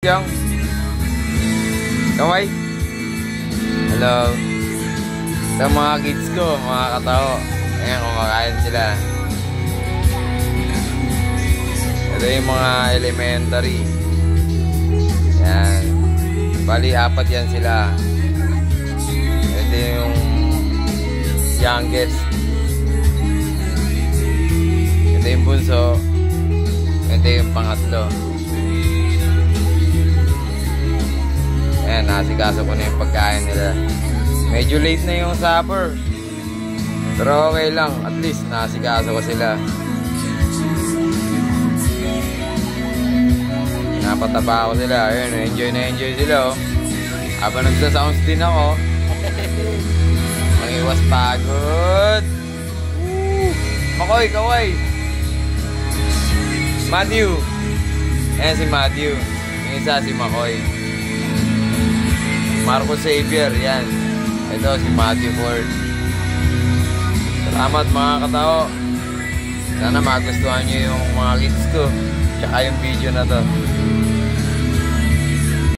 Yang. Kaway. Hello. Ito mga kids ko, mga katao. Ayan, kumakain sila. Ito yung mga elementary. Yan. Bali, 4 yan sila. Ito yung youngest. Ito yung bunso. Ito yung pangatlo. Ayan, nasikaso ko na yung pagkain nila. Medyo late na yung supper. Pero okay lang. At least nasikaso ko sila. Napataba ko sila. Ayun, enjoy sila oh. Habang nagsasounds din ako. Mangiwas pagod. Makoy, kaway. Matthew. Ayan si Matthew. Yung isa si Makoy. Marco Xavier, yan. Ito si Matthew Ford. Salamat mga katao. Sana magustuhan nyo yung mga kids ko. Tsaka yung video na to.